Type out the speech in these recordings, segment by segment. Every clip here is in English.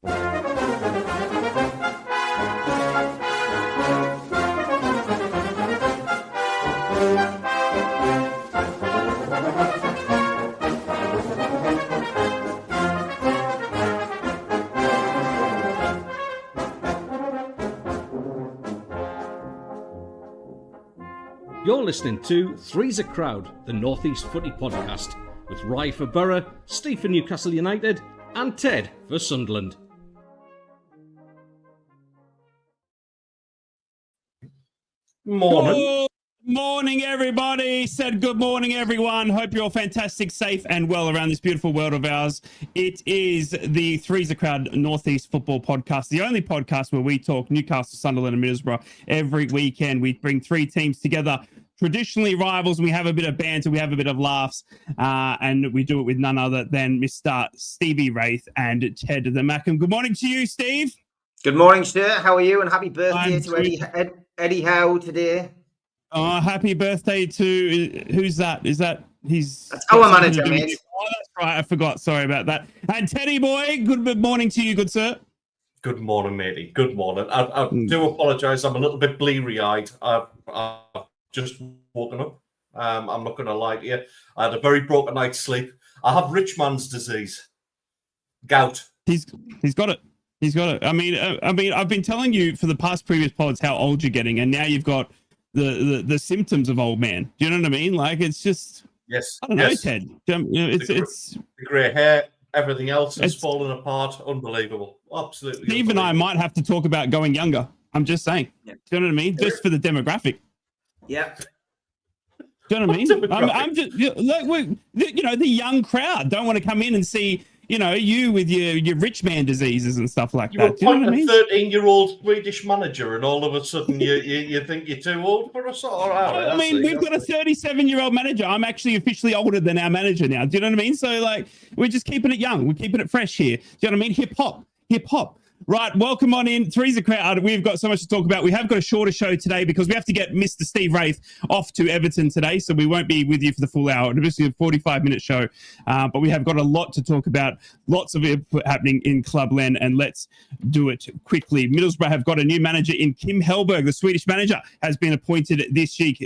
You're listening to Three's a Crowd, the North East Footy podcast, with Rye for Borough, Steve for Newcastle United, and Ted for Sunderland. Morning. Good morning, everybody. Said good morning, everyone. Hope you're all fantastic, safe, and well around this beautiful world of ours. It is the Three's a Crowd Northeast Football Podcast, the only podcast where we talk Newcastle, Sunderland, and Middlesbrough every weekend. We bring three teams together, traditionally rivals, and we have a bit of banter, we have a bit of laughs, and we do it with none other than Mr. Stevie Wraith and Ted the Mackham. Good morning to you, Steve. Good morning, sir. How are you? And happy birthday to Eddie Howe today. Oh, happy birthday to who's that? That's our manager, mate. Oh, that's right. I forgot. Sorry about that. And Teddy boy, good morning to you, good sir. Good morning, matey. Good morning. I do apologise. I'm a little bit bleary-eyed. I've just woken up. I'm not going to lie to you. I had a very broken night's sleep. I have rich man's disease, gout. He's got it. He's got it. I mean, I've been telling you for the past previous pods how old you're getting, and now you've got the symptoms of old man. Do you know what I mean? Like, it's just, yes, I don't know, Ted. It's the grey hair, everything else is falling apart. Unbelievable. Absolutely. Steve and I might have to talk about going younger. I'm just saying. Yeah. Do you know what I mean? Just for the demographic. Yeah. Do you know what I mean? I'm just like, the young crowd don't want to come in and see, you with your rich man diseases and stuff like that. You appoint a 13-year-old Swedish manager, and all of a sudden you think you're too old for us. All right, I mean, we've got a 37-year-old manager. I'm actually officially older than our manager now. Do you know what I mean? So, like, we're just keeping it young. We're keeping it fresh here. Do you know what I mean? Hip hop. Right, welcome on in. Three's a Crowd. We've got so much to talk about. We have got a shorter show today because we have to get Mr. Steve Wraith off to Everton today, so we won't be with you for the full hour. It'll be a 45-minute show, but we have got a lot to talk about, lots of it happening in Clubland, and let's do it quickly. Middlesbrough have got a new manager in Kim Hellberg. The Swedish manager has been appointed this week.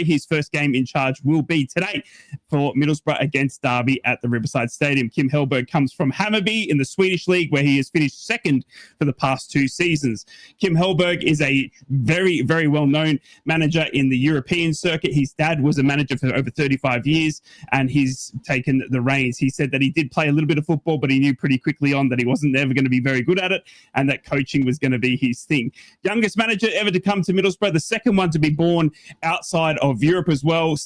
His first game in charge will be today for Middlesbrough against Derby at the Riverside Stadium. Kim Hellberg comes from Hammarby in the Swedish League, where he has finished second for the past 2 seasons. Kim Hellberg is a very, very well-known manager in the European circuit. His dad was a manager for over 35 years, and he's taken the reins. He said that he did play a little bit of football, but he knew pretty quickly on that he wasn't ever going to be very good at it, and that coaching was going to be his thing. Youngest manager ever to come to Middlesbrough, the second one to be born outside of Europe as well.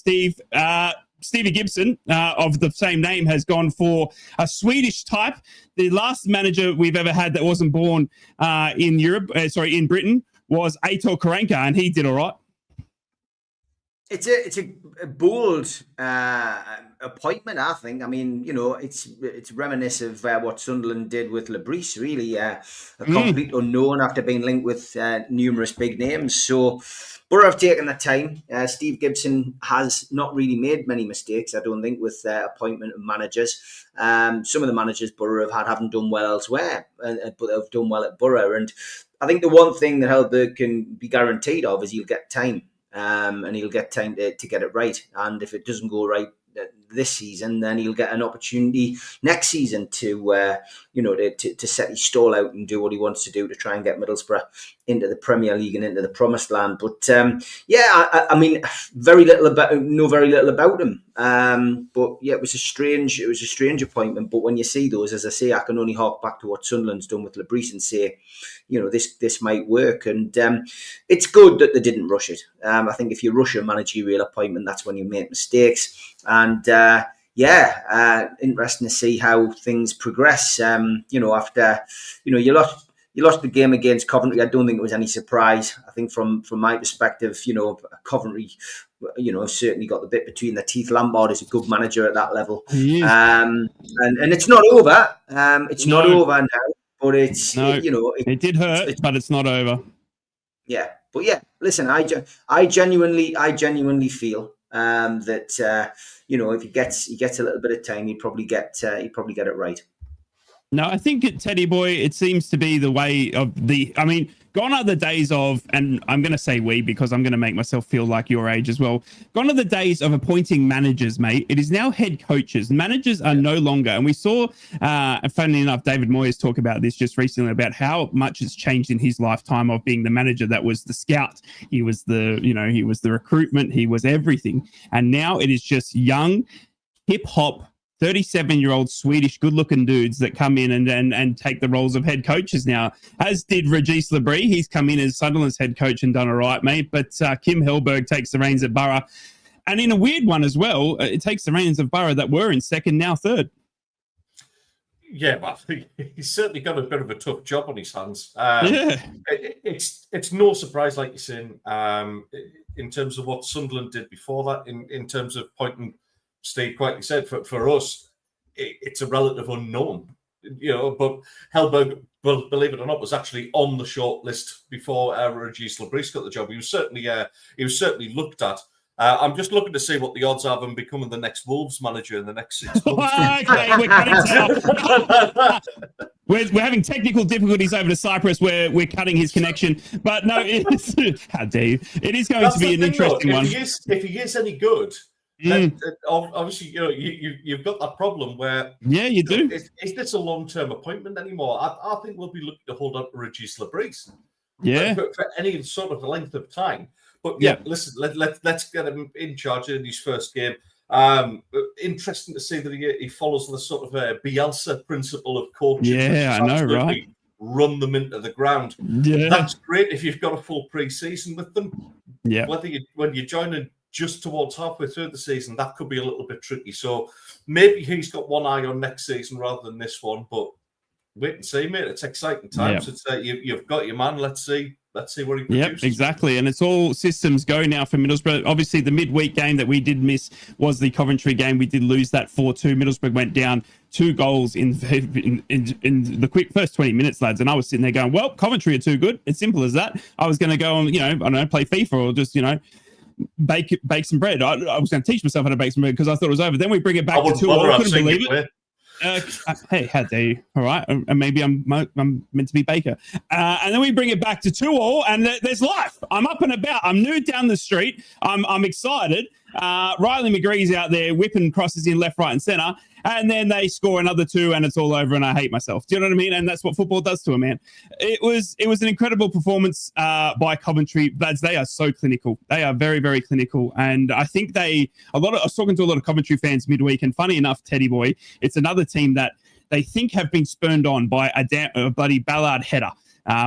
Stevie Gibson, of the same name, has gone for a Swedish type. The last manager we've ever had that wasn't born in Britain, was Aitor Karanka, and he did all right. It's a bold appointment, I think. I mean, it's reminiscent of what Sunderland did with Lebris, really, a complete unknown after being linked with numerous big names. So Borough have taken their time. Steve Gibson has not really made many mistakes, I don't think, with appointment of managers. Some of the managers Borough have had haven't done well elsewhere, but they've done well at Borough. And I think the one thing that Hellberg can be guaranteed of is he'll get time, and he'll get time to get it right. And if it doesn't go right this season, then he'll get an opportunity next season to set his stall out and do what he wants to do to try and get Middlesbrough into the Premier League and into the promised land. But I mean, very little about him. But yeah, it was a strange appointment. But when you see those, as I say, I can only hark back to what Sunderland's done with Lebris and say, this might work. And it's good that they didn't rush it. I think if you rush a managerial appointment, that's when you make mistakes. And interesting to see how things progress. After you lost the game against Coventry, I don't think it was any surprise. I think from my perspective, Coventry, certainly got the bit between their teeth. Lampard is a good manager at that level, and it's not over. Not over now, but it did hurt, but it's not over. Yeah, but yeah, listen, I genuinely feel that if he gets a little bit of time, he'd probably get it right. No, I think Teddy Boy, it seems to be the way of gone are the days of, and I'm going to say we because I'm going to make myself feel like your age as well. Gone are the days of appointing managers, mate. It is now head coaches. Managers are no longer, and we saw, funnily enough, David Moyes talk about this just recently about how much has changed in his lifetime of being the manager that was the scout. He was he was the recruitment. He was everything. And now it is just young, hip hop, 37-year-old Swedish good-looking dudes that come in and take the roles of head coaches now, as did Regis Labrie. He's come in as Sunderland's head coach and done all right, mate. But Kim Hellberg takes the reins at Borough. And in a weird one as well, it takes the reins of Borough that were in second, now third. Yeah, but he's certainly got a bit of a tough job on his hands. Yeah. It's no surprise, like you're saying, in terms of what Sunderland did before that, in terms of pointing, Steve quite said, for us, it's a relative unknown, but Hellberg, well, believe it or not, was actually on the short list before Regis Labrie got the job. He was certainly looked at. I'm just looking to see what the odds are of him becoming the next Wolves manager in the next 6 months. Okay, we're cutting out. We're having technical difficulties over to Cyprus where we're cutting his connection. But no, how dare you? It is going to be an interesting one. If he is any good, then obviously you've got that problem where you do. Is this a long-term appointment anymore? I think we'll be looking to hold on to Regis Labrie for any sort of length of time. But listen, let's get him in charge in his first game. Interesting to see that he follows the sort of Bielsa principle of coaching. Yeah, I know, right? Run them into the ground. Yeah, that's great if you've got a full pre-season with them. Yeah, when you're joining just towards halfway through the season, that could be a little bit tricky. So maybe he's got one eye on next season rather than this one. But wait and see, mate. It's exciting times. It's you've got your man. Let's see what he produces. Yep, exactly. And it's all systems go now for Middlesbrough. Obviously, the midweek game that we did miss was the Coventry game. We did lose that 4-2. Middlesbrough went down 2 goals in the quick first 20 minutes, lads. And I was sitting there going, well, Coventry are too good. It's simple as that. I was going to go and, I don't know, play FIFA or just, bake some bread. I was going to teach myself how to bake some bread because I thought it was over. Then we bring it back to 2-2. I couldn't believe it. Hey, how dare you? All right, and maybe I'm meant to be Baker. And then we bring it back to 2-2, and there's life. I'm up and about. I'm nude down the street. I'm excited. Riley McGree's out there whipping crosses in left, right, and centre. And then they score another 2, and it's all over, and I hate myself. Do you know what I mean? And that's what football does to a man. It was an incredible performance by Coventry. Lads, they are so clinical. They are very, very clinical. And I think I was talking to a lot of Coventry fans midweek, and funny enough, Teddy Boy, it's another team that they think have been spurned on by a bloody Ballard header.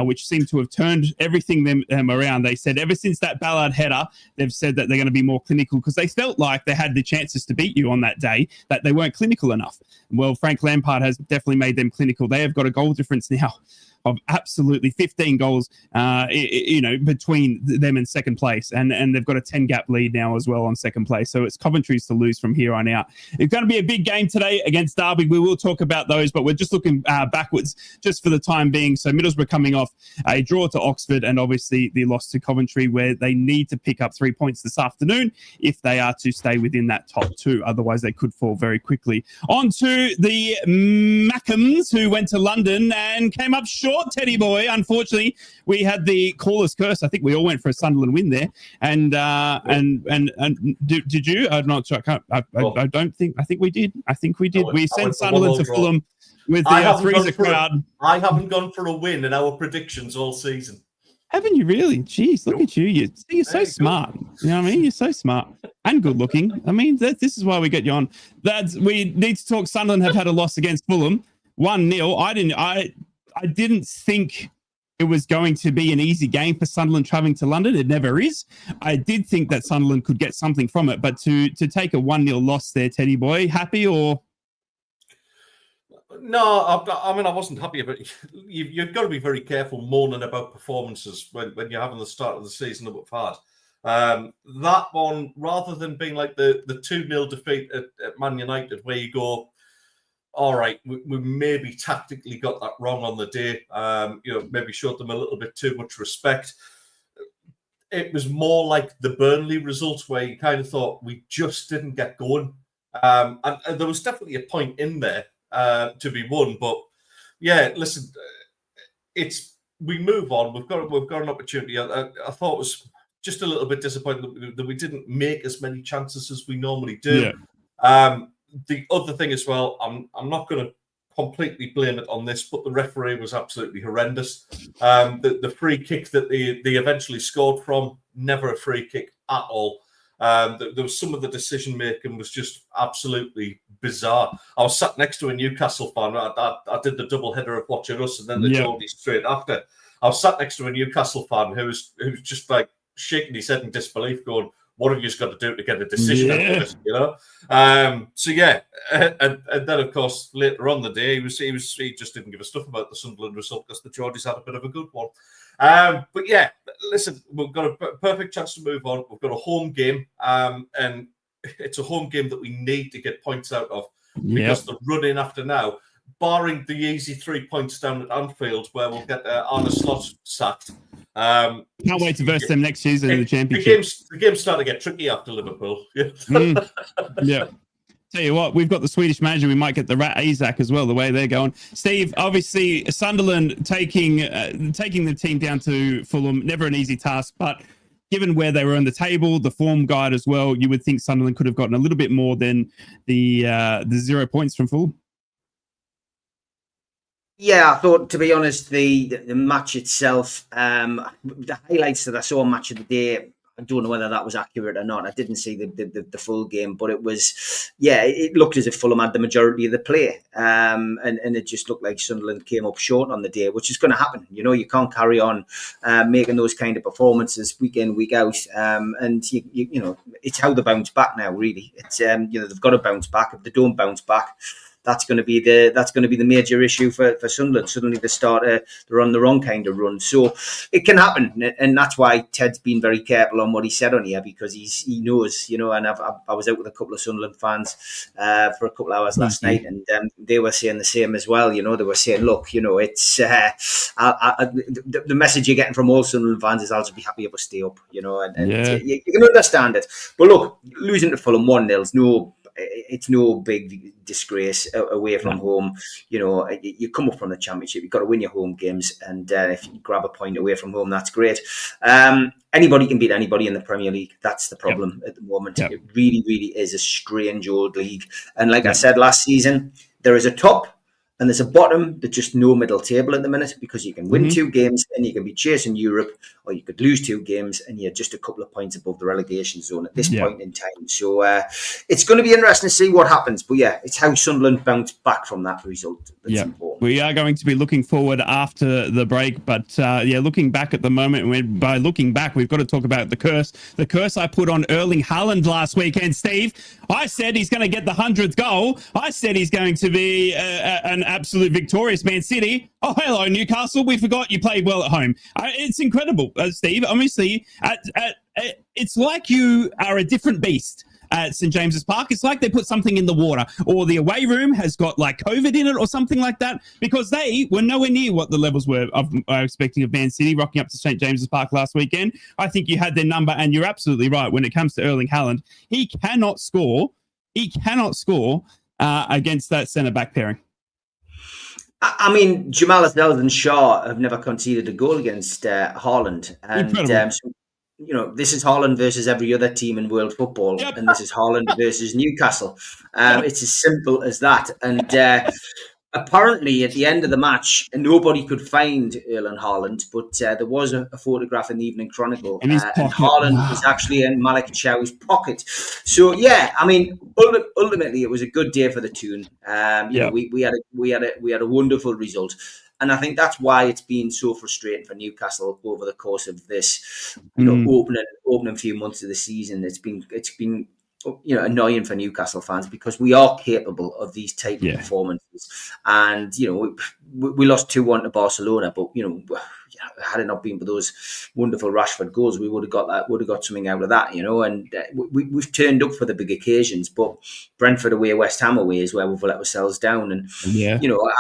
Which seem to have turned everything them around. They said ever since that Ballard header, they've said that they're going to be more clinical because they felt like they had the chances to beat you on that day, that they weren't clinical enough. Well, Frank Lampard has definitely made them clinical. They have got a goal difference now of absolutely 15 goals, between them and second place. And they've got a 10-gap lead now as well on second place. So it's Coventry's to lose from here on out. It's going to be a big game today against Derby. We will talk about those, but we're just looking backwards just for the time being. So Middlesbrough coming off a draw to Oxford and obviously the loss to Coventry, where they need to pick up 3 points this afternoon if they are to stay within that top 2. Otherwise, they could fall very quickly. On to the Mackhams, who went to London and came up short. Teddy Boy, unfortunately, we had the caller's curse. I think we all went for a Sunderland win there. And did you? I'm not sure. I don't think. I think we did. We sent Sunderland to Fulham with the freezer crowd. I haven't gone for a win in our predictions all season. Haven't you really? Jeez, look at you. You're so smart. You know what I mean? You're so smart and good looking. I mean, this is why we get you on. We need to talk. Sunderland have had a loss against Fulham, 1-0. I didn't think it was going to be an easy game for Sunderland travelling to London. It never is. I did think that Sunderland could get something from it, but to take a 1-0 loss there, Teddy Boy, happy or? No, I mean, I wasn't happy about it. You've got to be very careful moaning about performances when you're having the start of the season that we've had. That one, rather than being like the 2-0 defeat at Man United, where you go, all right, we maybe tactically got that wrong on the day. Maybe showed them a little bit too much respect. It was more like the Burnley results where you kind of thought we just didn't get going. And there was definitely a point in there to be won, but Yeah, listen, we move on. We've got an opportunity. I thought it was just a little bit disappointing that we didn't make as many chances as we normally do. Yeah. The other thing as well, I'm not going to completely blame it on this, but the referee was absolutely horrendous. The free kick that they eventually scored from, never a free kick at all. There was some of the decision making was just absolutely bizarre. I was sat next to a Newcastle fan. I did the double header of watching us and then the Geordie straight after. I was sat next to a Newcastle fan who was just like shaking his head in disbelief, going, "What have you got to do to get a decision out of this?" You know. And then of course later on the day he just didn't give a stuff about the Sunderland result because the Geordies had a bit of a good one. But yeah, listen, we've got a perfect chance to move on. We've got a home game, and it's a home game that we need to get points out of because the run in after now, barring the easy 3 points down at Anfield where we'll get Arne Slot sacked. Can't wait to verse them next season in the Championship. The game's starting to get tricky after Liverpool. Yeah. Tell you what, we've got the Swedish manager. We might get the Rat Isaac as well, the way they're going. Steve, obviously, Sunderland taking the team down to Fulham, never an easy task, but given where they were on the table, the form guide as well, you would think Sunderland could have gotten a little bit more than the 0 points from Fulham. Yeah, I thought, to be honest, the match itself, the highlights that I saw on Match of the Day, I don't know whether that was accurate or not. I didn't see the full game, but it was, it looked as if Fulham had the majority of the play. And it just looked like Sunderland came up short on the day, which is going to happen. You know, you can't carry on making those kind of performances week in, week out. And, you know, it's how they bounce back now, really. It's, they've got to bounce back. If they don't bounce back, that's going to be the major issue for Sunderland. Suddenly they're on the wrong kind of run. So it can happen, and that's why Ted's been very careful on what he said on here, because he knows, you know. And I was out with a couple of Sunderland fans for a couple of hours last night, and they were saying the same as well. You know, they were saying, look, you know, it's the message you're getting from all Sunderland fans is, I'll just be happy if I stay up, you know, and you can understand it. But look, losing to Fulham 1-0 it's no big disgrace away from home. You know, you come up from the Championship, you've got to win your home games, and if you grab a point away from home, that's great. Anybody can beat anybody in the Premier League. That's the problem at the moment. It really, really is a strange old league. And like I said last season, there is a top and there's a bottom. There's just no middle table at the minute, because you can win 2 games and you can be chasing Europe, or you could lose 2 games and you're just a couple of points above the relegation zone at this point in time. So it's going to be interesting to see what happens. But it's how Sunderland bounce back from that result that's important. We are going to be looking forward after the break, but looking back at the moment, by looking back, we've got to talk about the curse. The curse I put on Erling Haaland last weekend, Steve. I said he's going to get the 100th goal. I said he's going to be an absolute victorious Man City. Oh, hello, Newcastle. We forgot you played well at home. It's incredible, Steve. Obviously, it's like you are a different beast at St. James's Park. It's like they put something in the water, or the away room has got like COVID in it or something like that, because they were nowhere near what the levels were expecting of Man City rocking up to St. James's Park last weekend. I think you had their number, and you're absolutely right. When it comes to Erling Haaland, he cannot score. Against that centre-back pairing. I mean, Jamal Lascelles and Shaw have never conceded a goal against Haaland. And, you know, this is Haaland versus every other team in world football. And this is Haaland versus Newcastle. It's as simple as that. And apparently, at the end of the match, nobody could find Erling Haaland, but there was a photograph in the Evening Chronicle, and Haaland was actually in Malik Chow's pocket. So, I mean, ultimately, it was a good day for the Toon. You know, we had a wonderful result, and I think that's why it's been so frustrating for Newcastle over the course of this, you know, opening few months of the season. It's been you know, annoying for Newcastle fans, because we are capable of these type of performances. And, you know, we lost 2-1 to Barcelona, but, you know, had it not been for those wonderful Rashford goals, we would have got something out of that, you know. And we've turned up for the big occasions, but Brentford away, West Ham away is where we've let ourselves down. And, you know,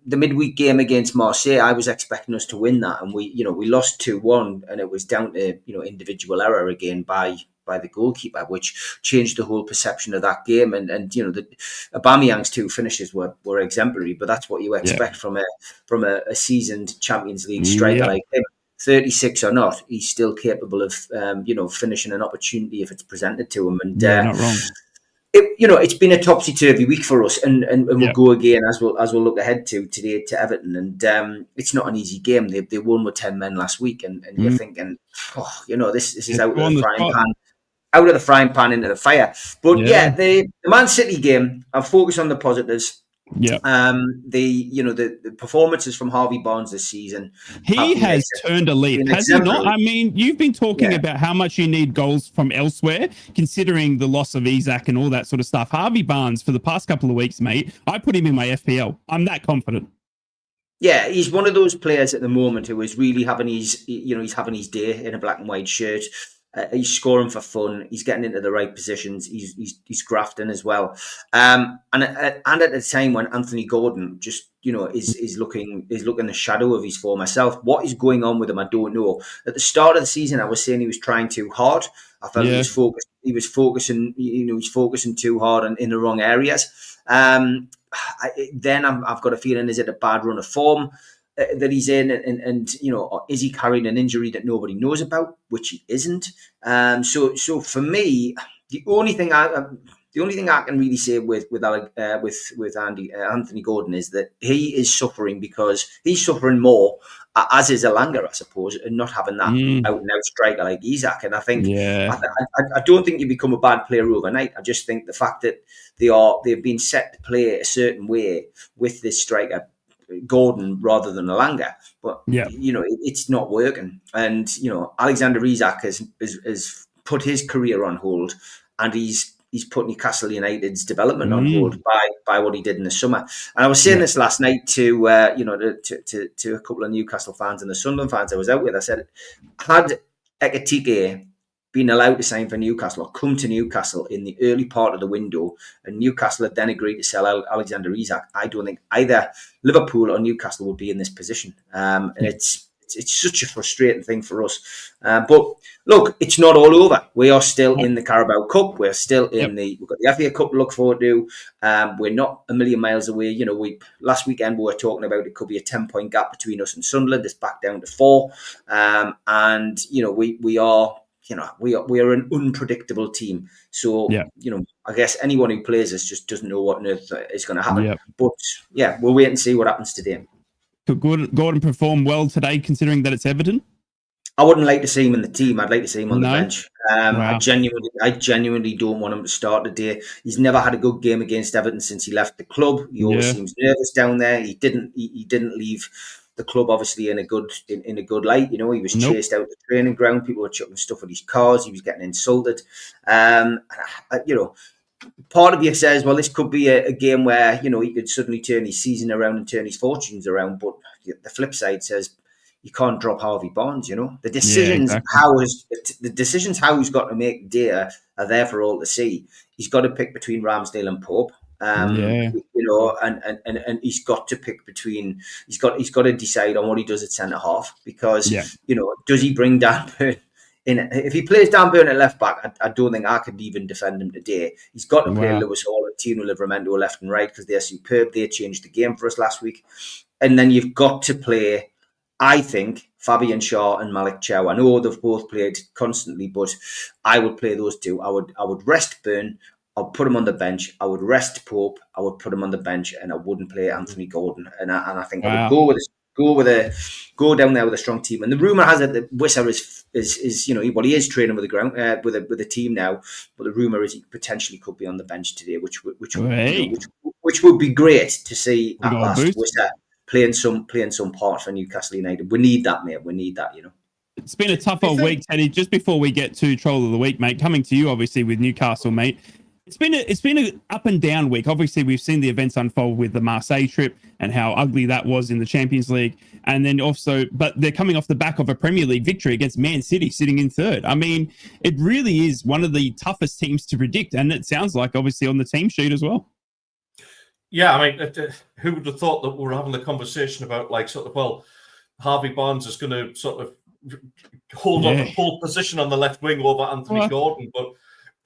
the midweek game against Marseille, I was expecting us to win that, and we lost 2-1, and it was down to, you know, individual error again by the goalkeeper, which changed the whole perception of that game. And the Aubameyang's 2 finishes were exemplary, but that's what you expect from a seasoned Champions League striker like him. 36 or not, he's still capable of finishing an opportunity if it's presented to him. And not wrong. It's been a topsy-turvy week for us, and we'll go again as we'll look ahead to today to Everton. And it's not an easy game. They won with 10 men last week, and you're thinking, this is out of the frying pan. Out of the frying pan into the fire. But the Man City game, I'll focus on the positives. Yeah. The performances from Harvey Barnes this season. He has turned a leaf, has he not? I mean, you've been talking about how much you need goals from elsewhere, considering the loss of Isak and all that sort of stuff. Harvey Barnes, for the past couple of weeks, mate, I put him in my FPL. I'm that confident. Yeah, he's one of those players at the moment who is really having he's having his day in a black and white shirt. He's scoring for fun. He's getting into the right positions. He's grafting as well. And at the time when Anthony Gordon just is looking a shadow of his former self. What is going on with him? I don't know. At the start of the season, I was saying he was trying too hard. I felt he was focused. He was focusing. He's focusing too hard in the wrong areas. Then I've got a feeling, is it a bad run of form that he's in, and is he carrying an injury that nobody knows about, which he isn't. So for me, the only thing I can really say with Anthony Gordon is that he is suffering because he's suffering more, as is Elanga, I suppose, and not having that out and out striker like Isak. And I think I don't think you become a bad player overnight. I just think the fact that they've been set to play a certain way with this striker Gordon rather than Elanga, but it's not working. And Alexander Isak has put his career on hold, and he's put Newcastle United's development on hold by what he did in the summer. And I was saying this last night to a couple of Newcastle fans and the Sunderland fans I was out with. I said, had Ekitike been allowed to sign for Newcastle or come to Newcastle in the early part of the window, and Newcastle had then agreed to sell Alexander Isak, I don't think either Liverpool or Newcastle would be in this position. And it's such a frustrating thing for us. But look, it's not all over. We are still in the Carabao Cup. We're still in we've got the FA Cup to look forward to. We're not a million miles away. Last weekend we were talking about it could be a 10-point gap between us and Sunderland. It's back down to 4. And we are an unpredictable team. So, I guess anyone who plays us just doesn't know what on earth is going to happen. Yep. But, we'll wait and see what happens today. Could Gordon perform well today, considering that it's Everton? I wouldn't like to see him in the team. I'd like to see him on the bench. I genuinely don't want him to start today. He's never had a good game against Everton since he left the club. He always seems nervous down there. He didn't leave the club obviously in a good light. He was chased out the training ground. People were chucking stuff at his cars. He was getting insulted. Part of you says, well, this could be a game where he could suddenly turn his season around and turn his fortunes around. But the flip side says you can't drop Harvey Barnes. The decisions how he's got to make today are there for all to see. He's got to pick between Ramsdale and Pope. And he's got to pick between. He's got to decide on what he does at centre half, because does he bring Dan Burn in? If he plays Dan Burn at left back, I don't think I could even defend him today. He's got to play Lewis Hall and Tino Livramento left and right, because they're superb. They changed the game for us last week. And then you've got to play, I think, Fabian Schär and Malik Chow. I know they've both played constantly, but I would play those two. I would rest Burn. I'll put him on the bench. I would rest Pope. I would put him on the bench, and I wouldn't play Anthony Gordon. And I think I would go down there with a strong team. And the rumor has it that Wissa is he is training with the ground with a team now. But the rumor is he potentially could be on the bench today, which would be great to see at last. Wissa playing some part for Newcastle United. We need that, mate. We need that. It's been a tough old week, Teddy. Just before we get to Troll of the Week, mate, coming to you obviously with Newcastle, mate. It's been an up and down week. Obviously, we've seen the events unfold with the Marseille trip and how ugly that was in the Champions League. And then also, but they're coming off the back of a Premier League victory against Man City, sitting in third. I mean, it really is one of the toughest teams to predict. And it sounds like, obviously, on the team sheet as well. Yeah, I mean, who would have thought that we were having the conversation about, Harvey Barnes is going to sort of hold on the pole position on the left wing over Anthony Gordon, but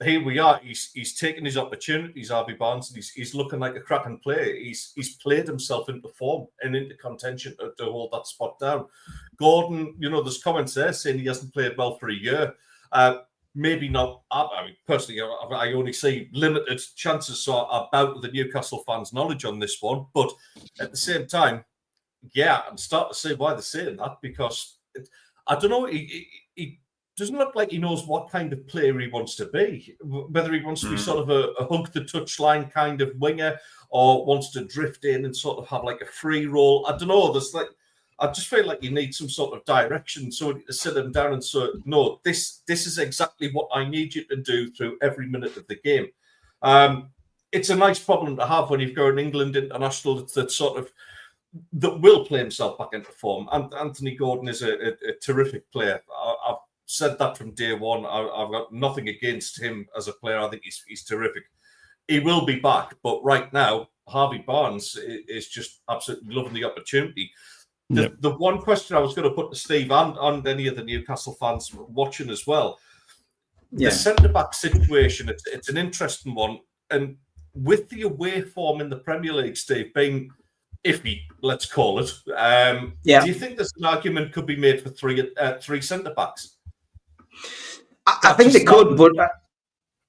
here we are. He's taken his opportunities, Harvey Barnes, and he's looking like a cracking player. He's played himself into form and into contention to hold that spot down. Gordon, there's comments there saying he hasn't played well for a year. Maybe not. I mean, personally, I only see limited chances, so I doubt the Newcastle fans' knowledge on this one. But at the same time, I'm starting to see why they're saying that, because I don't know. He doesn't look like he knows what kind of player he wants to be. Whether he wants to be sort of a hug the touchline kind of winger, or wants to drift in and sort of have like a free role. I don't know. I just feel like you need some sort of direction, so to sit him down and say, no, this is exactly what I need you to do through every minute of the game. It's a nice problem to have when you've got an England international that will play himself back into form. And Anthony Gordon is a terrific player. I've said that from day one. I've got nothing against him as a player. I think he's terrific. He will be back, but right now, Harvey Barnes is just absolutely loving the opportunity. The one question I was going to put to Steve and any of the Newcastle fans watching as well, the centre-back situation, it's an interesting one. And with the away form in the Premier League, Steve, being iffy, let's call it, do you think there's an argument could be made for three centre-backs? I think they could, but...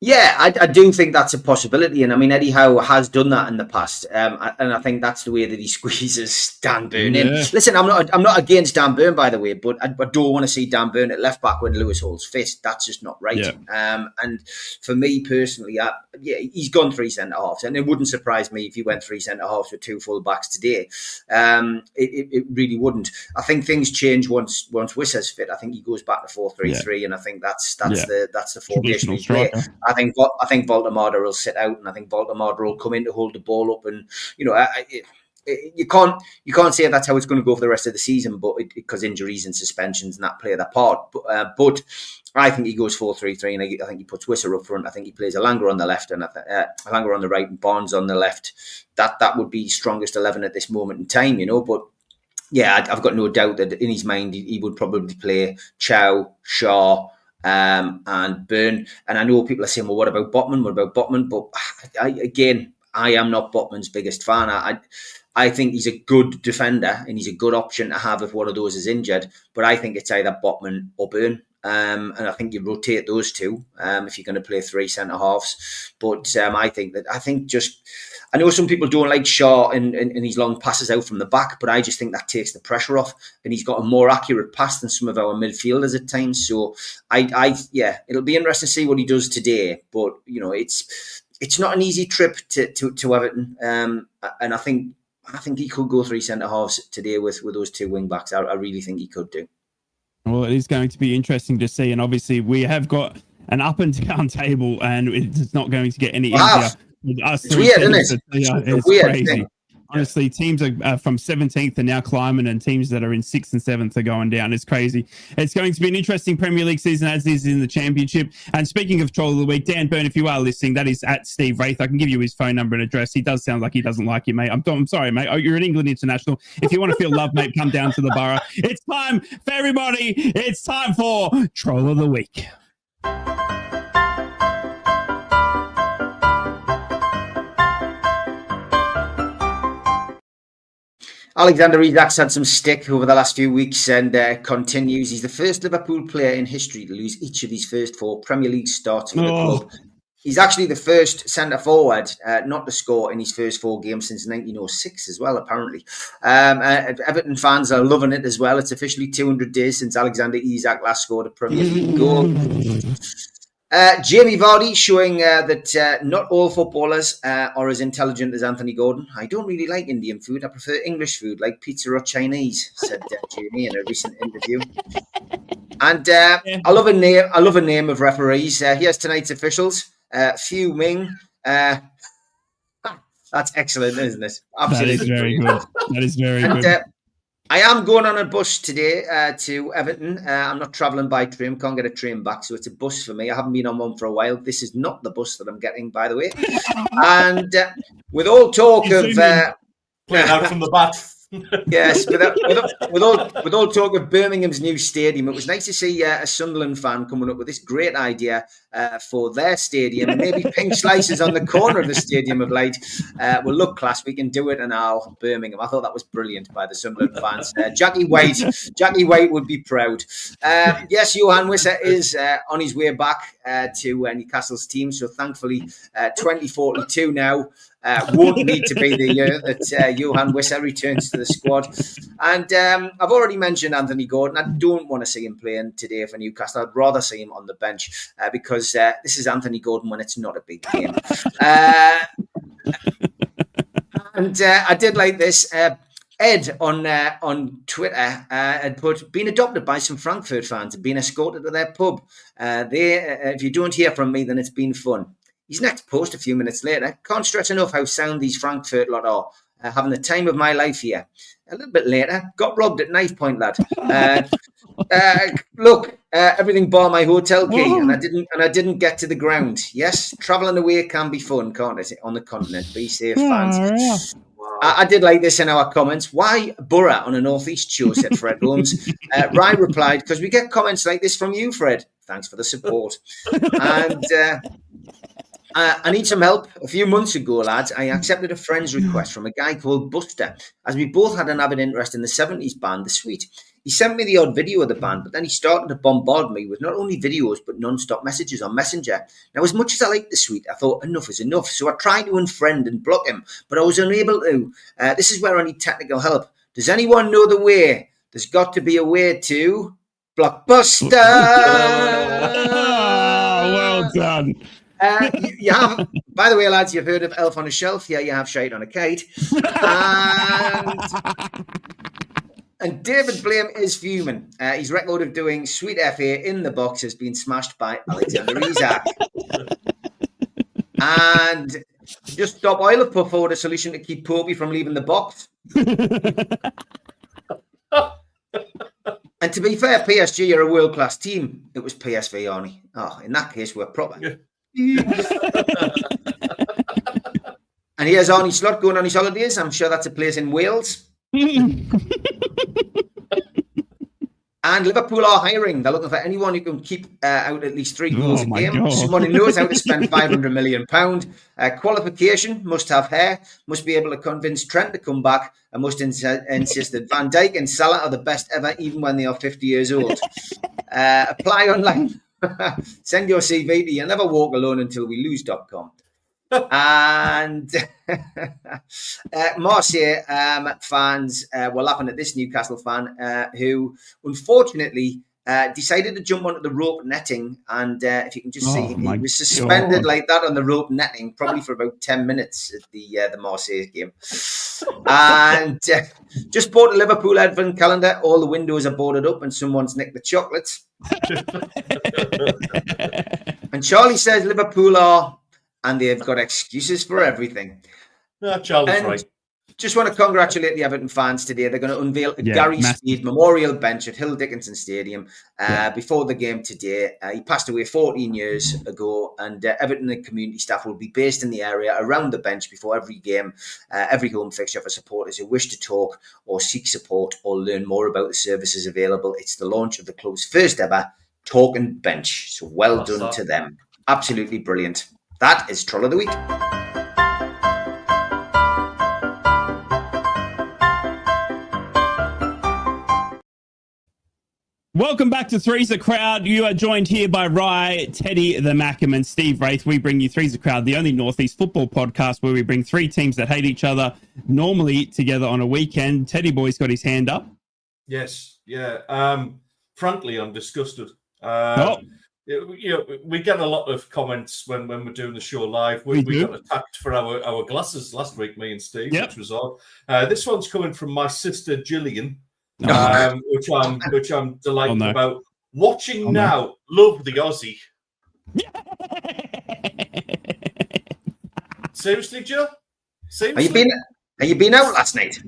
I do think that's a possibility. And I mean, Eddie Howe has done that in the past. And I think that's the way that he squeezes Dan Burn in. Listen, I'm not against Dan Burn, by the way, but I don't want to see Dan Burn at left back when Lewis holds fist. That's just not right. And for me personally, he's gone three centre-halves. And it wouldn't surprise me if he went three centre-halves with two full-backs today. It really wouldn't. I think things change once Wissa's fit. I think he goes back to 4-3-3, and I think that's the formation he's playing. I think Voldemar will sit out, and I think Voldemar will come in to hold the ball up. And you can't say that's how it's going to go for the rest of the season, but because injuries and suspensions and that play their part. But I think he goes 4-3-3, and I think he puts Wissa up front. I think he plays Alanga on the left and Alanga on the right and Barnes on the left. That would be strongest 11 at this moment in time, But I've got no doubt that in his mind he would probably play Chow, Shaw, and Burn. And I know people are saying, well, what about Botman? But I am not Botman's biggest fan. I think he's a good defender and he's a good option to have if one of those is injured. But I think it's either Botman or Burn. And I think you rotate those two if you're going to play three centre-halves. But I know some people don't like Shaw and his long passes out from the back, but I just think that takes the pressure off, and he's got a more accurate pass than some of our midfielders at times. So it'll be interesting to see what he does today. But it's not an easy trip to Everton, and I think he could go three centre halves today with those two wing backs. I really think he could do. Well, it is going to be interesting to see, and obviously we have got an up and down table, and it's not going to get any easier. It's weird, isn't it? It's weird crazy. Thing. Honestly, teams are from 17th are now climbing, and teams that are in 6th and 7th are going down. It's crazy. It's going to be an interesting Premier League season, as is in the Championship. And speaking of Troll of the Week, Dan Burn, if you are listening, that is at Steve Wraith. I can give you his phone number and address. He does sound like he doesn't like you, mate. I'm sorry, mate. Oh, you're an England international. If you want to feel love, mate, come down to the Borough. It's time for everybody. It's time for Troll of the Week. Alexander Isak's had some stick over the last few weeks and continues. He's the first Liverpool player in history to lose each of his first 4 Premier League starts for the club. He's actually the first centre-forward not to score in his first 4 games since 1906 as well, apparently. Everton fans are loving it as well. It's officially 200 days since Alexander Isak last scored a Premier League goal. Jamie Vardy showing that not all footballers are as intelligent as Anthony Gordon. I don't really like Indian food. I prefer English food like pizza or Chinese, said Jamie in a recent interview. And I love a name of referees. Here's tonight's officials. Fu Ming. That's excellent, isn't it? Absolutely. That is very good. That is very good. I am going on a bus today to Everton. I'm not travelling by train. Can't get a train back, so it's a bus for me. I haven't been on one for a while. This is not the bus that I'm getting, by the way. And with all talk of... playing out from the back Yes, with all talk of Birmingham's new stadium, it was nice to see a Sunderland fan coming up with this great idea for their stadium, and maybe pink slices on the corner of the stadium of late will look class. We can do it in our Birmingham. I thought that was brilliant by the Sunderland fans. Jackie White would be proud. Yes, Johan Wisser is on his way back to Newcastle's team, so thankfully 2042 now. Won't need to be the year that Johan Wisser returns to the squad. And I've already mentioned Anthony Gordon. I don't want to see him playing today for Newcastle. I'd rather see him on the bench because this is Anthony Gordon when it's not a big game. And I did like this. Ed on Twitter had put, been adopted by some Frankfurt fans and been escorted to their pub. If you don't hear from me, then it's been fun. His next post a few minutes later, can't stress enough how sound these Frankfurt lot are. Having the time of my life here. A little bit later, got robbed at knife point, lad. Look, everything bar my hotel key, and I didn't get to the ground. Yes, travelling away can be fun, can't it? On the continent, be safe, fans. Yeah. I did like this in our comments. Why Borough on a North East show, said Fred Holmes. Rye replied, because we get comments like this from you, Fred. Thanks for the support. And I need some help. A few months ago, lads, I accepted a friend's request from a guy called Buster, as we both had an avid interest in the 70s band, The Sweet. He sent me the odd video of the band, but then he started to bombard me with not only videos, but non-stop messages on Messenger. Now, as much as I like The Sweet, I thought enough is enough. So I tried to unfriend and block him, but I was unable to. This is where I need technical help. Does anyone know the way? There's got to be a way to Blockbuster. Well done. You have, by the way, lads, you've heard of Elf on a Shelf. Yeah, you have Shite on a Kite. And David Blame is fuming. His record of doing Sweet FA in the box has been smashed by Alexander Isak. And just stop oil have put forward a solution to keep Popey from leaving the box. And to be fair, PSG are a world-class team. It was PSV, Arnie. Oh, in that case, we're proper. Yeah. And here's Arnie Slot going on his holidays. I'm sure that's a place in Wales. And Liverpool are hiring. They're looking for anyone who can keep out at least 3 goals a game. God. Someone who knows how to spend £500 million. Qualification, must have hair, must be able to convince Trent to come back, and must insist that Van Dijk and Salah are the best ever, even when they are 50 years old. Apply online. Send your CV to you never walk alone until we lose.com. And Marseille fans were laughing at this Newcastle fan who unfortunately decided to jump onto the rope netting, and if you can just see, he was suspended like that on the rope netting probably for about 10 minutes at the Marseille game. And just bought a Liverpool advent calendar. All the windows are boarded up and someone's nicked the chocolates. And Charlie says Liverpool are, and they've got excuses for everything. Charlie's right. Just want to congratulate the Everton fans today. They're going to unveil a Gary Speed Memorial Bench at Hill Dickinson Stadium before the game today. He passed away 14 years ago, and Everton and community staff will be based in the area around the bench before every game, every home fixture for supporters who wish to talk or seek support or learn more about the services available. It's the launch of the club's first ever Talking Bench. So well done to them. Absolutely brilliant. That is Troll of the Week. Welcome back to Three's a Crowd. You are joined here by Rye, Teddy the Mackham, and Steve Wraith. We bring you Three's a Crowd, the only Northeast football podcast where we bring 3 teams that hate each other, normally together on a weekend. Teddy Boy's got his hand up. Yes, yeah. Frankly, I'm disgusted. We get a lot of comments when we're doing the show live. We got attacked for our glasses last week, me and Steve, which was odd. This one's coming from my sister Gillian. Which I'm delighted about. Watching now, love the Aussie. Seriously, Jill? Seriously? Have you been out last night?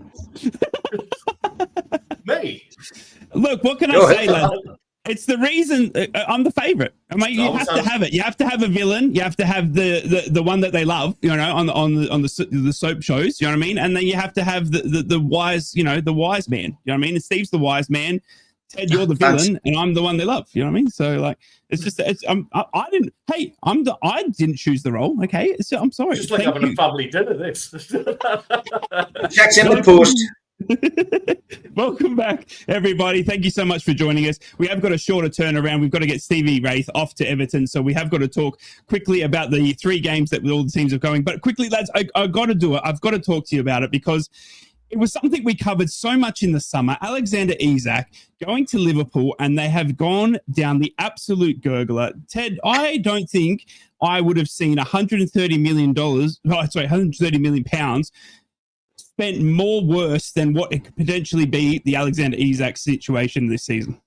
Me? Look, what can I say, lad? It's the reason I'm the favorite. I mean, you have to have it. You have to have a villain. You have to have the one that they love, you know, on the soap shows. You know what I mean? And then you have to have the wise, you know, the wise man. You know what I mean? And Steve's the wise man. Ted, you're the villain, and I'm the one they love. You know what I mean? So like, it's just I didn't choose the role. Okay, so I'm sorry. Just like having a family dinner. This checks in the post. Welcome back, everybody. Thank you so much for joining us. We have got a shorter turnaround. We've got to get Stevie Wraith off to Everton, so we have got to talk quickly about the 3 games that all the teams are going. But quickly, lads, I've got to do it. I've got to talk to you about it because it was something we covered so much in the summer. Alexander Isak going to Liverpool, and they have gone down the absolute gurgler. Ted, I don't think I would have seen £130 million, 130 million pounds spent more worse than what it could potentially be the Alexander Isak situation this season.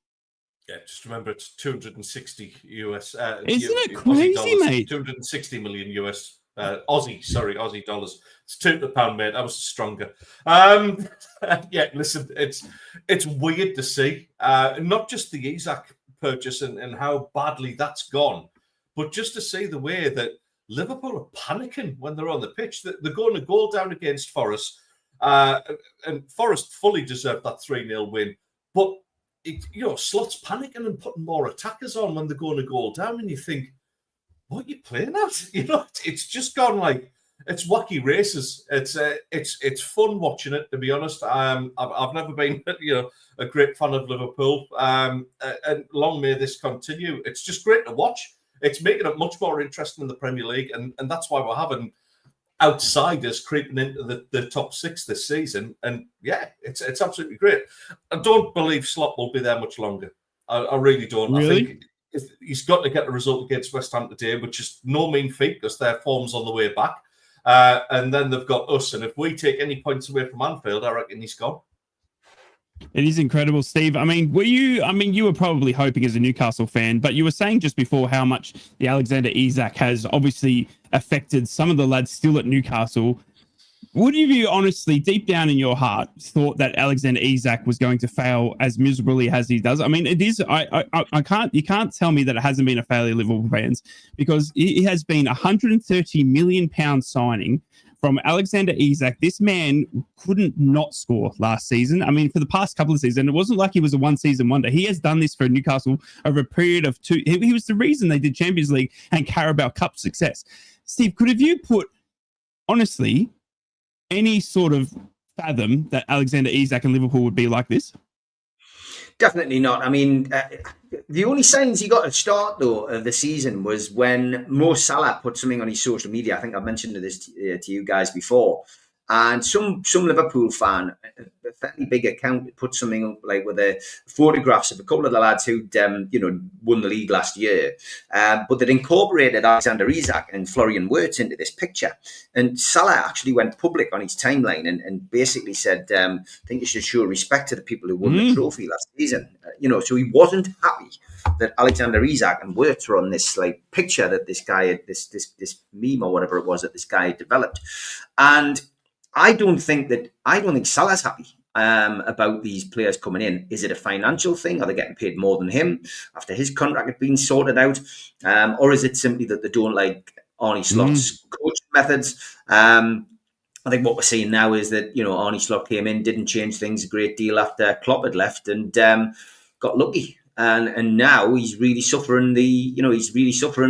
Yeah, just remember it's 260 US. Isn't it crazy, mate? 260 million US. Aussie dollars. It's £2 mate. I was stronger. Yeah, listen, it's weird to see. Not just the Isak purchase and how badly that's gone, but just to see the way that Liverpool are panicking when they're on the pitch. They're going to goal down against Forest. And Forest fully deserved that 3-0 win. But, Slot's panicking and putting more attackers on when they're going to goal down. And you think, what are you playing at? It's just gone like, it's wacky races. It's fun watching it, to be honest. I've never been, a great fan of Liverpool. And long may this continue. It's just great to watch. It's making it much more interesting in the Premier League. And that's why we're having outsiders creeping into the top 6 this season. And yeah, it's absolutely great. I don't believe Slot will be there much longer. I really don't. Really? I think he's got to get a result against West Ham today, which is no mean feat because their form's on the way back. And then they've got us. And if we take any points away from Anfield, I reckon he's gone. It is incredible, Steve. I mean, you were probably hoping as a Newcastle fan, but you were saying just before how much the Alexander Isak has obviously affected some of the lads still at Newcastle. Would you honestly, deep down in your heart, thought that Alexander Isak was going to fail as miserably as he does? I mean, it is. You can't tell me that it hasn't been a failure, Liverpool fans, because it has been £130 million signing from Alexander Isak. This man couldn't not score last season. I mean, for the past couple of seasons, it wasn't like he was a one-season wonder. He has done this for Newcastle over a period of 2. He was the reason they did Champions League and Carabao Cup success. Steve, could have you put, honestly, any sort of fathom that Alexander Isak and Liverpool would be like this? Definitely not. I mean, the only signs he got at the start, though, of the season was when Mo Salah put something on his social media. I think I've mentioned this to you guys before. And some Liverpool fan, a fairly big account, put something up like with the photographs of a couple of the lads who'd won the league last year, but they'd incorporated Alexander Isak and Florian Wirtz into this picture. And Salah actually went public on his timeline and basically said, I think you should show respect to the people who won the trophy last season. So he wasn't happy that Alexander Isak and Wirtz were on this like picture that this guy had, this meme or whatever it was that this guy had developed. And I don't think Salah's happy about these players coming in. Is it a financial thing? Are they getting paid more than him after his contract had been sorted out? Or is it simply that they don't like Arne Slot's coaching methods? I think what we're seeing now is that, Arne Slot came in, didn't change things a great deal after Klopp had left and got lucky. And now he's really suffering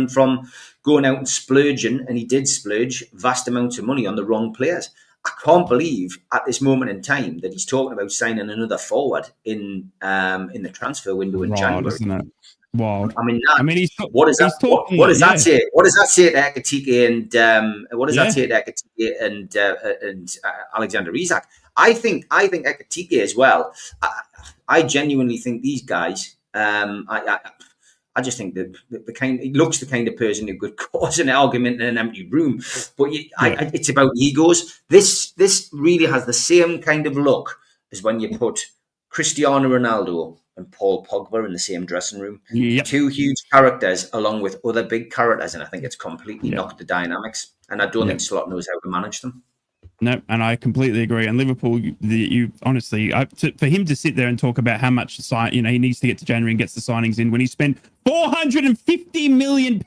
from going out and splurging, and he did splurge vast amounts of money on the wrong players. I can't believe at this moment in time that he's talking about signing another forward in the transfer window in January. Isn't it? Wild. I mean, what does that say? What does that say to Ekitike and Alexander Isak? I think Ekitike as well. I genuinely think these guys. I just think that he looks the kind of person who could cause an argument in an empty room. But it's about egos. This really has the same kind of look as when you put Cristiano Ronaldo and Paul Pogba in the same dressing room. Yep. 2 huge characters along with other big characters, and I think it's completely knocked the dynamics. And I don't think Slot knows how to manage them. No, and I completely agree. And Liverpool, honestly, for him to sit there and talk about how much he needs to get to January and gets the signings in when he spent £450 million.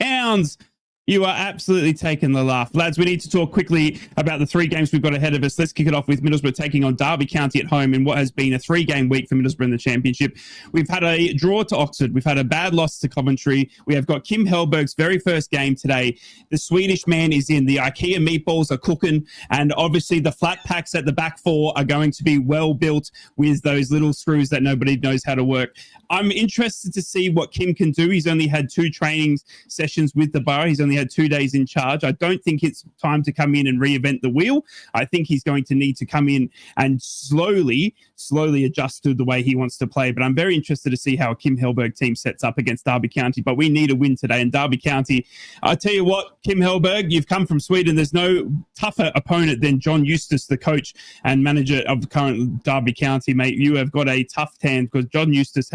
You are absolutely taking the laugh. Lads, we need to talk quickly about the 3 games we've got ahead of us. Let's kick it off with Middlesbrough taking on Derby County at home in what has been a 3-game week for Middlesbrough in the Championship. We've had a draw to Oxford. We've had a bad loss to Coventry. We have got Kim Hellberg's very first game today. The Swedish man is in. The IKEA meatballs are cooking. And obviously the flat packs at the back 4 are going to be well built with those little screws that nobody knows how to work. I'm interested to see what Kim can do. He's only had 2 training sessions with the Borough. He's only had 2 days in charge. I don't think it's time to come in and reinvent the wheel. I think he's going to need to come in and slowly adjust to the way he wants to play. But I'm very interested to see how a Kim Hellberg team sets up against Derby County. But we need a win today. And Derby County, I tell you what, Kim Hellberg, you've come from Sweden. There's no tougher opponent than John Eustace, the coach and manager of the current Derby County, mate. You have got a tough hand because John Eustace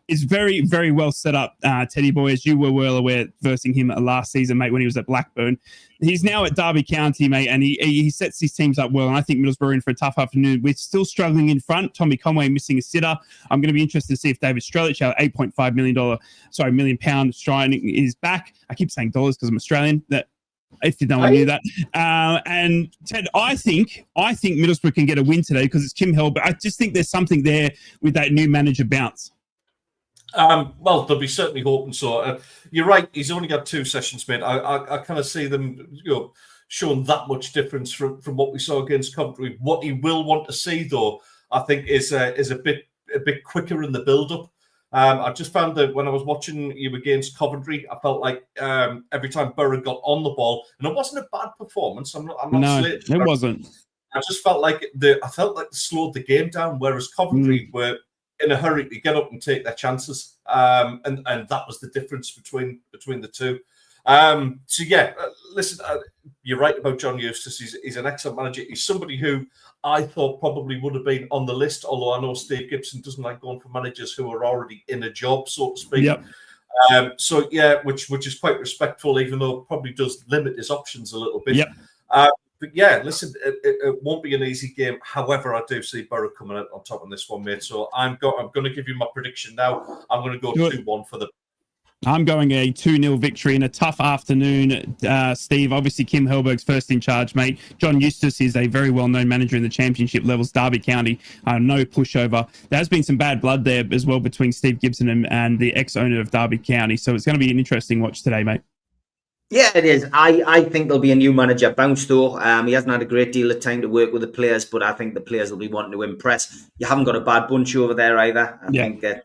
is very, very well set up, Teddy boy, as you were well aware, versing him last season, mate, when he was at Blackburn. He's now at Derby County, mate, and he sets these teams up well. And I think Middlesbrough in for a tough afternoon. We're still struggling in front. Tommy Conway missing a sitter. I'm going to be interested to see if David Strelic, our £8.5 million pound striking, is back. I keep saying dollars because I'm Australian. That if no one knew that. And Ted, I think Middlesbrough can get a win today because it's Kim Hill. But I just think there's something there with that new manager bounce. Well, they'll be certainly hoping so. You're right. He's only got 2 sessions, mate. I kind of see them, showing that much difference from what we saw against Coventry. What he will want to see, though, I think, is a bit quicker in the build-up. I just found that when I was watching you against Coventry, I felt like every time Borough got on the ball, and it wasn't a bad performance. I'm not it wasn't. I just felt like they slowed the game down, whereas Coventry were in a hurry to get up and take their chances, and that was the difference between the two. Listen, you're right about John Eustace. He's an excellent manager. He's somebody who I thought probably would have been on the list, although I know Steve Gibson doesn't like going for managers who are already in a job, so to speak. Yep. Which is quite respectful, even though it probably does limit his options a little bit. Yep. But yeah, listen, it won't be an easy game. However, I do see Borough coming out on top on this one, mate. So I'm going to give you my prediction now. I'm going to go 2-1 for the. I'm going a 2-0 victory in a tough afternoon, Steve. Obviously, Kim Hellberg's first in charge, mate. John Eustace is a very well-known manager in the championship levels. Derby County, no pushover. There has been some bad blood there as well between Steve Gibson and the ex-owner of Derby County. So it's going to be an interesting watch today, mate. Yeah, it is. I think there'll be a new manager bounce, though. He hasn't had a great deal of time to work with the players, but I think the players will be wanting to impress. You haven't got a bad bunch over there either. I think that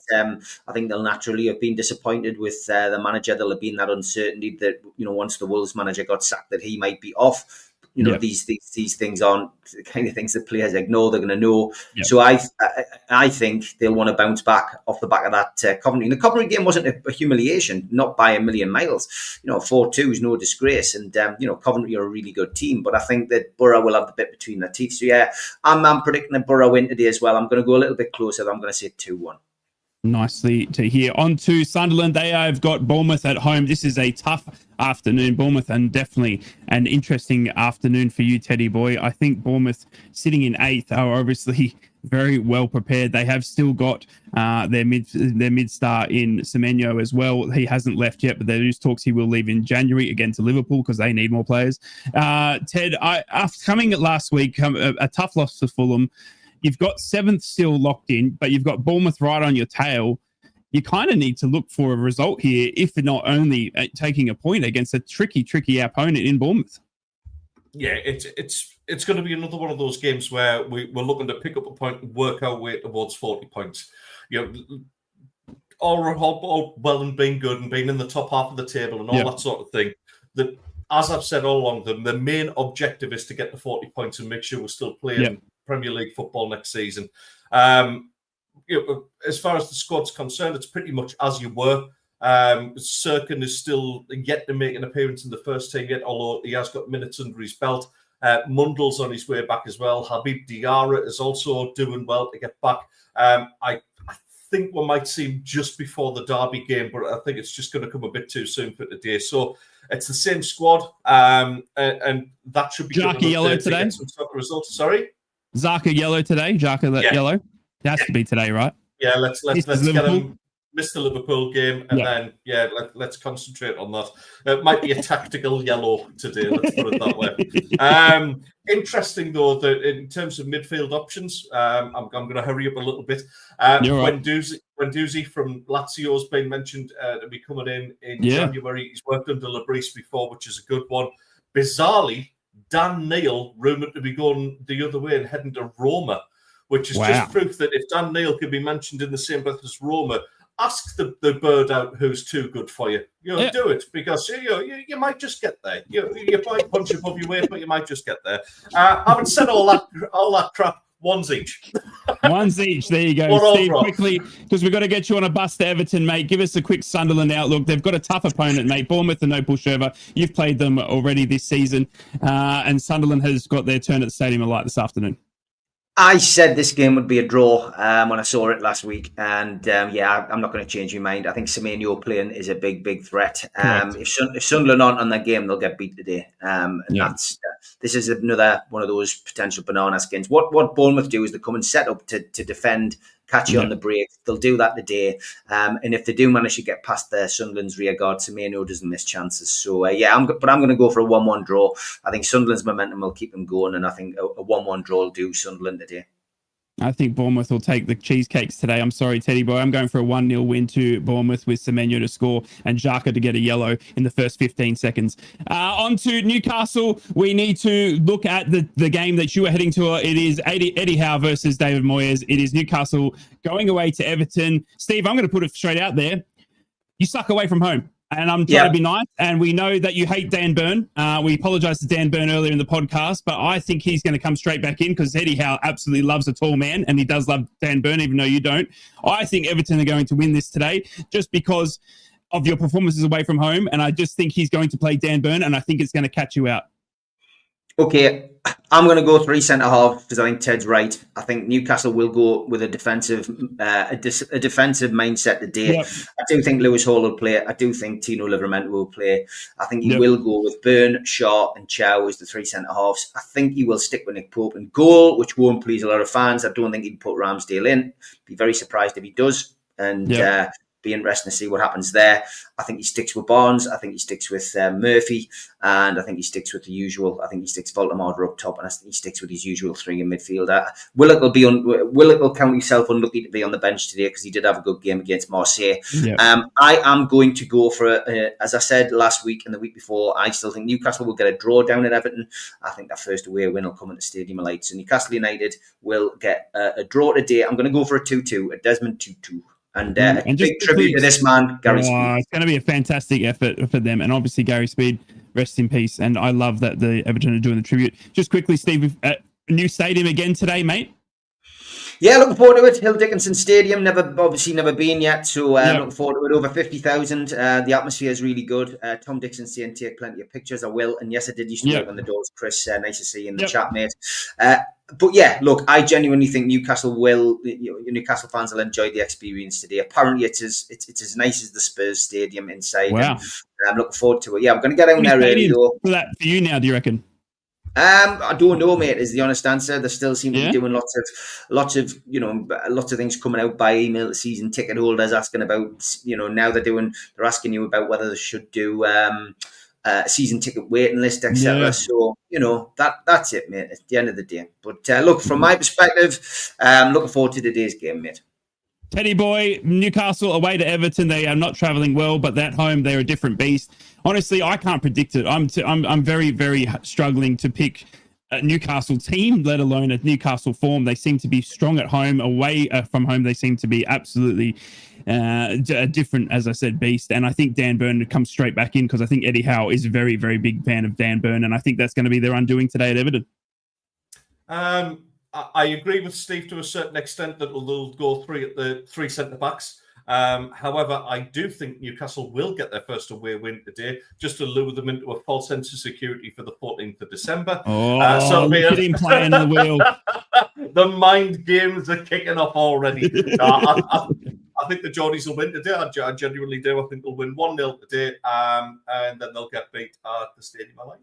I think they'll naturally have been disappointed with the manager. There'll have been that uncertainty that once the Wolves manager got sacked, that he might be off. These things aren't the kind of things that players ignore. They're going to know. Yep. So I think they'll want to bounce back off the back of that Coventry. And the Coventry game wasn't a humiliation, not by a million miles. 4-2 is no disgrace. And, Coventry are a really good team. But I think that Borough will have the bit between their teeth. So, yeah, I'm predicting a Borough win today as well. I'm going to go a little bit closer. I'm going to say 2-1. Nicely to hear. On to Sunderland. They have got Bournemouth at home. This is a tough afternoon, Bournemouth, and definitely an interesting afternoon for you, Teddy boy. I think Bournemouth sitting in 8th are obviously very well prepared. They have still got their mid star in Semenyo as well. He hasn't left yet, but there is talks he will leave in January again to Liverpool because they need more players. Ted, after coming last week, a tough loss to Fulham. You've got 7th still locked in, but you've got Bournemouth right on your tail. You kind of need to look for a result here, if not only taking a point against a tricky opponent in Bournemouth. Yeah, it's going to be another one of those games where we're looking to pick up a point and work our way towards 40 points. All well and being good and being in the top half of the table and all that sort of thing. That, as I've said all along, the main objective is to get to 40 points and make sure we're still playing Premier League football next season. As far as the squad's concerned, it's pretty much as you were. Sirkin is still yet to make an appearance in the first team yet, although he has got minutes under his belt. Mundell's on his way back as well. Habib Diarra is also doing well to get back. I think we might see him just before the Derby game, but I think it's just going to come a bit too soon for today. So it's the same squad, and that should be Xhaka yellow today. To get some sort of results. Sorry, Xhaka yellow today. Xhaka yellow. It has to be today, right? Yeah, let's get him. Missed the Liverpool game, and then let's concentrate on that. It might be a tactical yellow today. Let's put it that way. Interesting though that in terms of midfield options, I'm going to hurry up a little bit. Guendouzi from Lazio has been mentioned to be coming in January. He's worked under Lebris before, which is a good one. Bizarrely, Dan Neil rumoured to be going the other way and heading to Roma, which is just proof that if Dan Neil could be mentioned in the same breath as Roma, ask the bird out who's too good for you. Do it, because you might just get there. You might punch above your weight, but you might just get there. Having said all that crap, ones each. Ones each. There you go, Steve. Quickly, because we've got to get you on a bus to Everton, mate. Give us a quick Sunderland outlook. They've got a tough opponent, mate. Bournemouth are no pushover. You've played them already this season, and Sunderland has got their turn at the Stadium of Light this afternoon. I said this game would be a draw when I saw it last week, and I'm not going to change your mind. I think Semenyo playing is a big threat. If Sunderland aren't on that game, they'll get beat today. This is another one of those potential banana skins. What Bournemouth do is they come and set up to defend, catch you on the break. They'll do that today, and if they do manage to get past their Sunderland's rear guard, Semenyo doesn't miss chances. So I'm going to go for a 1-1 draw. I think Sunderland's momentum will keep them going, and I think a 1-1 draw will do Sunderland today. I think Bournemouth will take the cheesecakes today. I'm sorry, Teddy boy. I'm going for a 1-0 win to Bournemouth with Semenyo to score and Xhaka to get a yellow in the first 15 seconds. On to Newcastle. We need to look at the game that you are heading to. It is Eddie Howe versus David Moyes. It is Newcastle going away to Everton. Steve, I'm going to put it straight out there. You suck away from home. And I'm trying to be nice. And we know that you hate Dan Burn. We apologise to Dan Burn earlier in the podcast, but I think he's going to come straight back in because Eddie Howe absolutely loves a tall man, and he does love Dan Burn, even though you don't. I think Everton are going to win this today just because of your performances away from home. And I just think he's going to play Dan Burn, and I think it's going to catch you out. Okay, I'm going to go 3 centre halves because I think Ted's right. I think Newcastle will go with a defensive mindset today. Yep. I do think Lewis Hall will play. I do think Tino Livramento will play. I think he will go with Byrne, Shaw and Chow as the 3 centre halves. I think he will stick with Nick Pope in goal, which won't please a lot of fans. I don't think he'd put Ramsdale in. Be very surprised if he does. And be interesting to see what happens there. I think he sticks with Barnes. I think he sticks with Murphy. And I think he sticks with the usual. I think he sticks Voldemort up top. And I think he sticks with his usual 3 in midfield. Willock will count himself unlucky to be on the bench today because he did have a good game against Marseille. Yeah. I am going to go for, as I said last week and the week before, I still think Newcastle will get a draw down at Everton. I think that first away win will come at the Stadium of Light. So Newcastle United will get a draw today. I'm going to go for a 2-2, a Desmond 2-2. And a big tribute to this man, Gary Speed. It's going to be a fantastic effort for them. And obviously, Gary Speed, rest in peace. And I love that the Everton are doing the tribute. Just quickly, Steve, new stadium again today, mate? Yeah, looking forward to it. Hill Dickinson Stadium, never been yet. So looking forward to it. Over 50,000. The atmosphere is really good. Tom Dixon saying take plenty of pictures. I will. And yes, I did used to work on the doors. Chris, nice to see you in the chat, mate. But yeah, look, I genuinely think Newcastle Newcastle fans will enjoy the experience today. Apparently, it's as nice as the Spurs Stadium inside. Wow. I'm looking forward to it. Yeah, I'm going to get down there early though. For you now, do you reckon? I don't know, mate, is the honest answer. They still seem to be doing lots of things coming out by email to season ticket holders asking about, now they're asking you about whether they should do season ticket waiting list, etc. So, that's it, mate, at the end of the day. But look, from my perspective, looking forward to today's game, mate. Teddy boy, Newcastle away to Everton. They are not travelling well, but at home they're a different beast. Honestly, I can't predict it. I'm very, very struggling to pick a Newcastle team, let alone a Newcastle form. They seem to be strong at home. Away from home, they seem to be absolutely a different, as I said, beast. And I think Dan Burn comes straight back in because I think Eddie Howe is a very, very big fan of Dan Burn, and I think that's going to be their undoing today at Everton. I agree with Steve to a certain extent that they'll go 3 at the 3 centre-backs. However, I do think Newcastle will get their first away win today, just to lure them into a false sense of security for the 14th of December. So look at him playing the wheel. The mind games are kicking off already. I think the Johnnies will win today. I genuinely do. I think they'll win 1-0 today, and then they'll get beat at the Stadium of Light.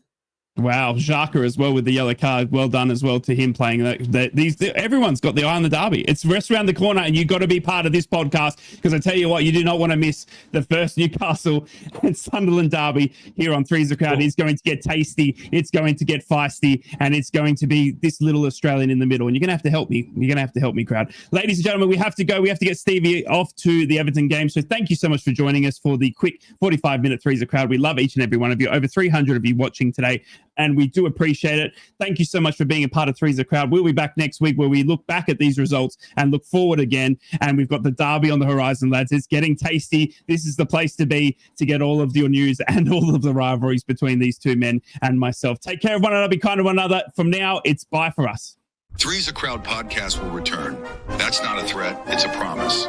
Wow, Xhaka as well with the yellow card. Well done as well to him playing that. Everyone's got the eye on the derby. It's just around the corner, and you've got to be part of this podcast because I tell you what, you do not want to miss the first Newcastle and Sunderland derby here on Three's a Crowd. It's going to get tasty, it's going to get feisty, and it's going to be this little Australian in the middle. And you're going to have to help me. You're going to have to help me, crowd. Ladies and gentlemen, we have to go. We have to get Stevie off to the Everton game. So thank you so much for joining us for the quick 45-minute Three's a Crowd. We love each and every one of you. Over 300 of you watching today, and we do appreciate it. Thank you so much for being a part of Three's a Crowd. We'll be back next week where we look back at these results and look forward again. And we've got the derby on the horizon, lads. It's getting tasty. This is the place to be to get all of your news and all of the rivalries between these two men and myself. Take care of one another. Be kind to one another. From now, it's bye for us. Three's a Crowd podcast will return. That's not a threat. It's a promise.